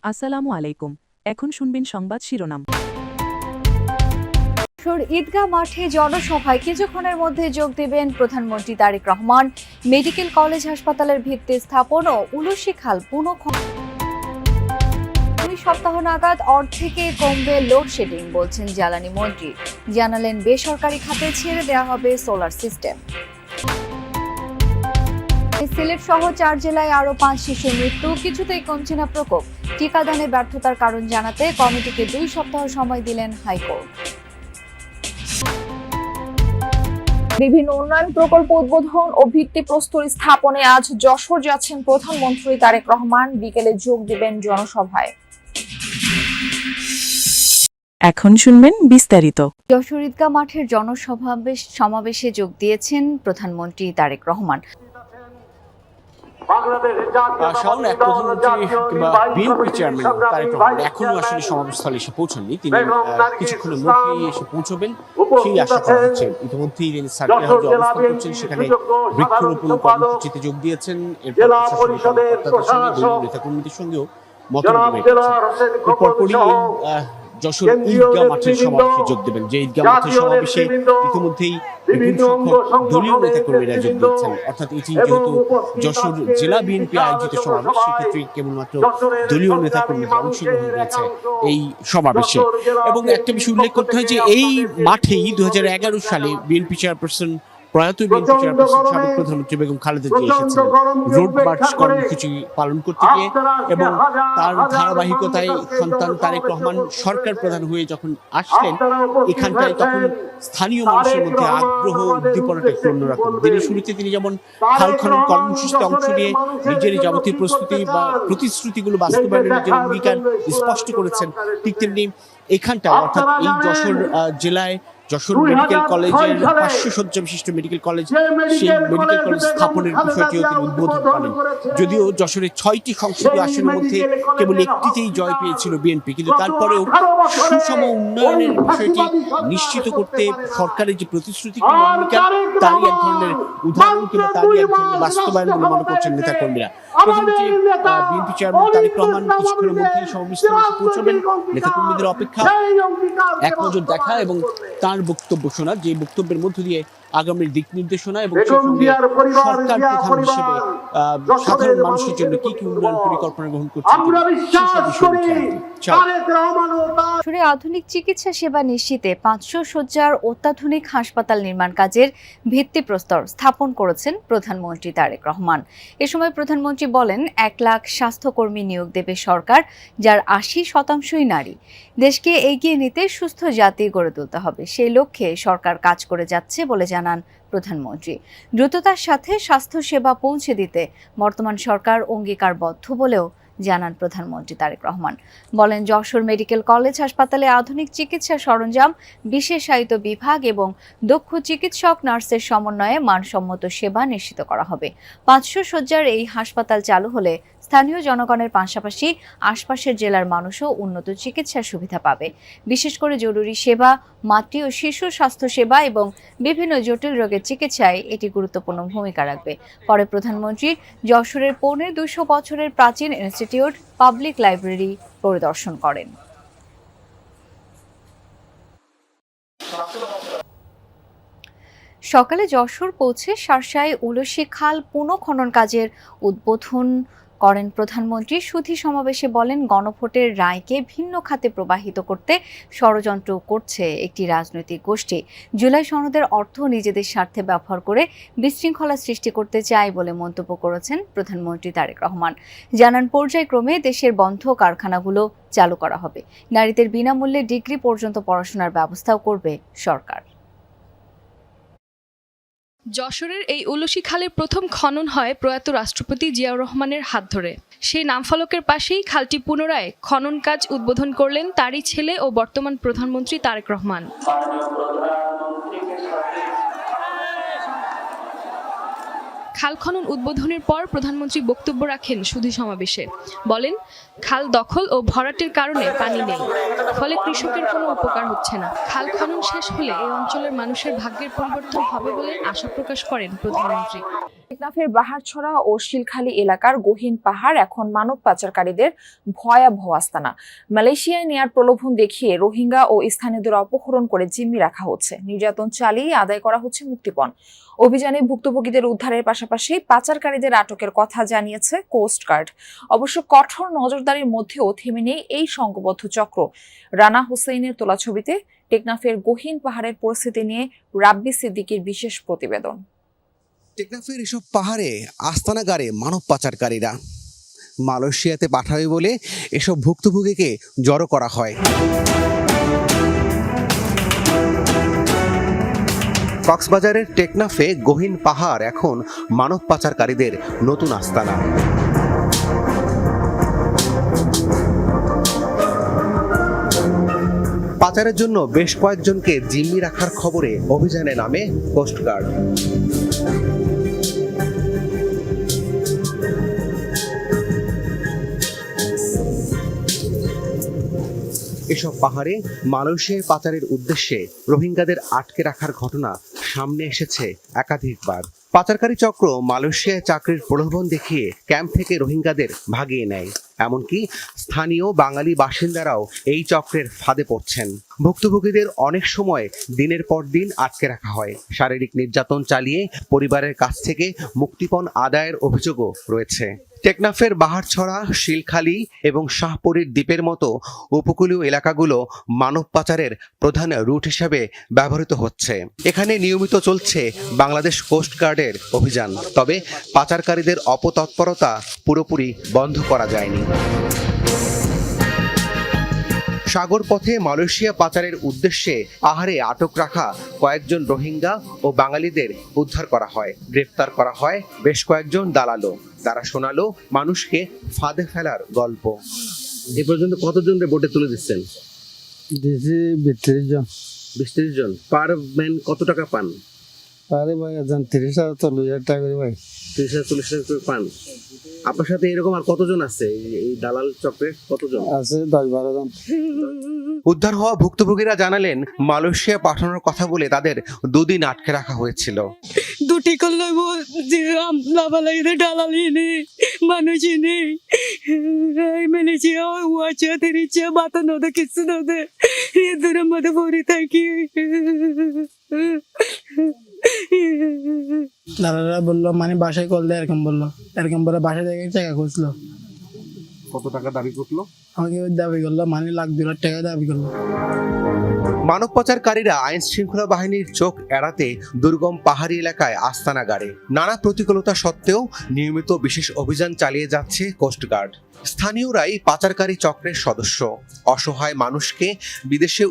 আসসালামু আলাইকুম। এখন শুনবেন সংবাদ শিরোনাম। ঈদগাহ মাঠে জনসভায় কিছুক্ষণের মধ্যে যোগ দেবেন প্রধানমন্ত্রী তারেক রহমান। মেডিকেল কলেজ হাসপাতালের ভিত্তি স্থাপন ও উলুশি খাল দুই সপ্তাহ নাগাদ অর্ধেকে কমবে লোডশেডিং বলছেন জ্বালানি মন্ত্রী। জানালেন বেসরকারি খাতে ছেড়ে দেওয়া হবে সোলার সিস্টেম। সিলেট সহ 4 জেলায় আরো 5 শিশুর মৃত্যু, কিছুতেই কমছে না প্রকোপ। টিকাদানে ব্যর্থতার কারণ জানাতে কমিটিকে 2 সপ্তাহ সময় দিলেন হাইকোর্ট। বিভিন্ন উন্নয়ন প্রকল্প উদ্বোধন ও ভিত্তিপ্রস্তর স্থাপনে আজ যশোর যাচ্ছেন প্রধানমন্ত্রী তারেক রহমান। বিকেলে যোগ দিবেন জনসভায়। এখন শুনবেন বিস্তারিত। যশোর ঈদগাহ মাঠের সমাবেশে যোগ দিয়েছেন প্রধানমন্ত্রী তারেক রহমান। প্রধানমন্ত্রী কিংবা বিএনপি চেয়ারম্যান তারেক রহমান এখনো আসলে সমাবেশস্থলে এসে পৌঁছাননি। তিনি কিছুক্ষণের মধ্যেই এসে পৌঁছবেন সেই আশা করা হচ্ছে। ইতিমধ্যেই তিনি সার্কিট হাউসে অবস্থান করছেন, সেখানে বৃক্ষরোপণ কর্মসূচিতে যোগ দিয়েছেন। এরপর নেতাকর্মীদের সঙ্গেও মত পরপরই যশোর ঈদগাহ মাঠের সমাবেশে যোগ দেবেন। যে ঈদগাহ মাঠের সমাবেশে ইতিমধ্যেই বিপুল সংখ্যক দলীয় নেতাকর্মীরা যোগ দিচ্ছেন। অর্থাৎ এটি যেহেতু যশোর জেলা বিএনপি আয়োজিত সমাবেশ, সেক্ষেত্রে কেবলমাত্র দলীয় নেতাকর্মীদের অংশগ্রহণ রয়েছে এই সমাবেশে। এবং একটা বিষয় উল্লেখ করতে হয় যে এই মাঠেই 2011 সালে বিএনপি চেয়ারপারসন প্রয়াত বিএনপি চেয়ারপারসন সাবেক প্রধানমন্ত্রী বেগম খালেদা জিয়া এসেছিলেন রোড মার্চ কর্মসূচি পালন করতে গিয়ে, এবং তার ধারাবাহিকতায় সন্তান তারেক রহমান সরকার প্রধান হয়ে যখন আসলেন এখানটায়, তখন স্থানীয় মানুষের মধ্যে আগ্রহ উদ্দীপনাটা একটু অন্যরকম। দিনের শুরুতে তিনি যেমন খাল খনন কর্মসূচিতে অংশ নিয়ে নিজের যাবতীয় প্রস্তুতি বা প্রতিশ্রুতিগুলো বাস্তবায়নের নিজের অঙ্গীকার স্পষ্ট করেছেন, ঠিক তেমনি এখানটায় অর্থাৎ এই যশোর জেলায় যশোর মেডিকেল কলেজের 500 শয্যা বিশিষ্ট মেডিকেল কলেজ, সেই মেডিকেল কলেজ স্থাপনের বিষয়টিও তিনি উদ্বোধন করেন। যদিও যশোরের 6টি সংসদীয় আসনের মধ্যে কেবল একটিতেই জয় পেয়েছিল বিএনপি, কিন্তু তারপরেও সুষম উন্নয়নের বিষয়টি নিশ্চিত করতে সরকারের যে প্রতিশ্রুতি তারই এক ধরনের উদাহরণ কিংবা তারই এক ধরনের বাস্তবায়ন বলে মনে করছেন নেতাকর্মীরা। প্রধানমন্ত্রী বিএনপি চেয়ারম্যান তারেক রহমান কিছুক্ষণের মধ্যেই সমাবেশে পৌঁছবেন। নেতাকর্মীদের অপেক্ষা এক নজর দেখা এবং তার বক্তব্য শোনা, যে বক্তব্যের মধ্য দিয়ে আগামীর দিক নির্দেশনা এবং সরকার প্রধান হিসেবে সাধারণ মানুষের জন্য কি কি উন্নয়ন পরিকল্পনা গ্রহণ করছে। আধুনিক চিকিৎসা সেবা নিশ্চিতে 500 শয্যার অত্যাধুনিক হাসপাতাল নির্মাণ কাজের ভিত্তিপ্রস্তর স্থাপন করেছেন প্রধানমন্ত্রী তারেক রহমান। এ সময় প্রধানমন্ত্রী বলেন, 1 লাখ স্বাস্থ্যকর্মী নিয়োগ দেবে সরকার, যার 80% নারী। দেশকে এগিয়ে নিতে সুস্থ জাতি গড়ে তুলতে হবে, সেই লক্ষ্যে সরকার কাজ করে যাচ্ছে বলে জানান প্রধানমন্ত্রী। দ্রুততার সাথে স্বাস্থ্য সেবা পৌঁছে দিতে বর্তমান সরকার অঙ্গীকারবদ্ধ বলেও জানান প্রধানমন্ত্রী তারেক রহমান। বলেন, যশোর মেডিকেল কলেজ হাসপাতালে আধুনিক চিকিৎসা সরঞ্জাম, বিশেষায়িত বিভাগ এবং দক্ষ চিকিৎসক নার্সের সমন্বয়ে মানসম্মত সেবা নিশ্চিত করা হবে। 500 শয্যার এই হাসপাতাল চালু হলে স্থানীয় জনগণের পাশাপাশি আশপাশের জেলার মানুষও উন্নত চিকিৎসার সুবিধা পাবে। বিশেষ করে জরুরি সেবা, মাতৃ ও শিশু স্বাস্থ্য সেবা এবং বিভিন্ন জটিল রোগের চিকিৎসায় এটি গুরুত্বপূর্ণ ভূমিকা রাখবে। পরে প্রধানমন্ত্রী যশোরের 250 বছরের প্রাচীন ইনস্টিটিউট পাবলিক লাইব্রেরি পরিদর্শন করেন। সকালে যশোর পৌঁছে শার্শায় উলুশি খাল পুনঃখনন কাজের উদ্বোধন করেন প্রধানমন্ত্রী। সুধী সমাবেশে বলেন, গণভোটের রায়কে ভিন্ন খাতে প্রবাহিত করতে ষড়যন্ত্র করছে একটি রাজনৈতিক গোষ্ঠী। জুলাই সনদের অর্থ নিজেদের স্বার্থে ব্যবহার করে বিশৃঙ্খলা সৃষ্টি করতে চায় বলে মন্তব্য করেছেন প্রধানমন্ত্রী তারেক রহমান। জানান, পর্যায়ক্রমে দেশের বন্ধ কারখানাগুলো চালু করা হবে। নারীদের বিনামূল্যে ডিগ্রি পর্যন্ত পড়াশোনার ব্যবস্থাও করবে সরকার। যশোরের এই উলুশি খালের প্রথম খনন হয় প্রয়াত রাষ্ট্রপতি জিয়াউর রহমানের হাত ধরে। সেই নামফলকের পাশেই খালটি পুনরায় খনন কাজ উদ্বোধন করলেন তারই ছেলে ও বর্তমান প্রধানমন্ত্রী তারেক রহমান। খাল খনন উদ্বোধনের পর প্রধানমন্ত্রী বক্তব্য রাখেন সুধী সমাবেশে। বলেন, খাল দখল ও ভরাটের কারণে পানি নেই, ফলে কৃষকের কোনো উপকার হচ্ছে না। খাল খনন শেষ হলে এই অঞ্চলের মানুষের ভাগ্যের পরিবর্তন হবে বলে আশা প্রকাশ করেন প্রধানমন্ত্রী। টেকনাফের বাহারছড়া ও শিলখালী এলাকার গহীন পাহাড় এখন মানব পাচারকারীদের ভয়াবহ আস্তানা। মালয়েশিয়ায় নেয়ার প্রলোভন দেখিয়ে রোহিঙ্গা ও স্থানীয়দের অপহরণ করে জিম্মি রাখা হচ্ছে, নির্যাতন চালিয়ে আদায় করা হচ্ছে মুক্তিপণ। অভিযানে ভুক্তভোগীদের উদ্ধারের পাশাপাশি পাচারকারীদের আটকের কথা জানিয়েছে কোস্টগার্ড। অবশ্য কঠোর নজরদারির মধ্যেও থেমে নেই এই সংঘবদ্ধ চক্র। রানা হোসেইনের তোলা ছবিতে টেকনাফের গহীন পাহাড়ের পরিস্থিতি নিয়ে রাব্বি সিদ্দিকীর বিশেষ প্রতিবেদন। টেকনাফের এসব পাহাড়ে আস্তানা গাড়ে মানব পাচারকারীরা। মালয়েশিয়াতে পাঠাবে বলে এসব ভুক্তভোগীকে জড়ো করা হয়। কক্সবাজারের টেকনাফে গহীন পাহাড় এখন মানব পাচারকারীদের নতুন আস্তানা। পাচারের জন্য বেশ কয়েকজনকে জিম্মি রাখার খবরে অভিযানে নামে কোস্টগার্ড। এসব পাহাড়ে মালয়েশিয়ায় পাচারের উদ্দেশ্যে রোহিঙ্গাদের আটকে রাখার ঘটনা সামনে এসেছে একাধিকবার। পাচারকারী চক্র মালয়েশিয়ায় চাকরির প্রলোভন দেখিয়ে ক্যাম্প থেকে রোহিঙ্গাদের ভাগিয়ে নেয়। এমনকি স্থানীয় বাঙালি বাসিন্দারাও এই চক্রের ফাঁদে পড়ছেন। ভুক্তভোগীদের অনেক সময় দিনের পর দিন আটকে রাখা হয়। শারীরিক নির্যাতন চালিয়ে পরিবারের কাছ থেকে মুক্তিপণ আদায়ের অভিযোগও রয়েছে। টেকনাফের বাহারছড়া, শিলখালী এবং শাহপরীর দ্বীপের মতো উপকূলীয় এলাকাগুলো মানব পাচারের প্রধান রুট হিসেবে ব্যবহৃত হচ্ছে। এখানে নিয়মিত চলছে বাংলাদেশ কোস্টগার্ডের অভিযান। তবে পাচারকারীদের অপতৎপরতা পুরোপুরি বন্ধ করা যায়নি। সাগর পথে মালয়েশিয়া পাচারের উদ্দেশ্যে পাহাড়ে আটক রাখা কয়েকজন রোহিঙ্গা ও বাঙালিদের উদ্ধার করা হয়। গ্রেফতার করা হয় বেশ কয়েকজন দালালও। তারা শোনালো মানুষকে ফাঁদে ফেলার গল্প। এ পর্যন্ত কতজন বোটে তুলে দিচ্ছেন? 32 জন। 20-30 জন। পার ম্যান কত টাকা পান? আরে ভাই 30,000-40,000 টাকা করে ভাই। 30,000-40,000 করে পান। আপনার সাথে এরকম আর কতজন আছে এই দালাল চক্রে? কতজন আছে? 10-12 জন। উদ্ধার হওয়া ভুক্তভোগীরা জানালেন মালয়েশিয়া পাঠানোর কথা বলে তাদের 2 দিন আটকে রাখা হয়েছিল। দুটি করলে যে লাভালাইতে ডালালি নেই, মানুষই নেই। মালয়েশিয়া ওয়াচা তেরিচা বাতা নদে কিছু নদে এদের মধ্যে পড়ে থাকি। দাদারা বললো মানে বাসায় করলে এরকম বললো, এরকম বলে বাসায় থেকে টাকা খুঁজলো। কত টাকা দাবি করলো? আমাকে দাবি করলো মানে 1,00,000 টাকা দাবি করলো। মানব পাচারকারীরা আইন শৃঙ্খলা বাহিনীর চোখ এড়াতে দুর্গম পাহাড়ি এলাকায় আস্তানা গাড়ে। নানা প্রতিকূলতা সত্ত্বেও নিয়মিত বিশেষ অভিযান চালিয়ে যাচ্ছে কোস্টগার্ড। স্থানীয়রাই পাচারকারী চক্রের সদস্য। অসহায় মানুষকে বিদেশে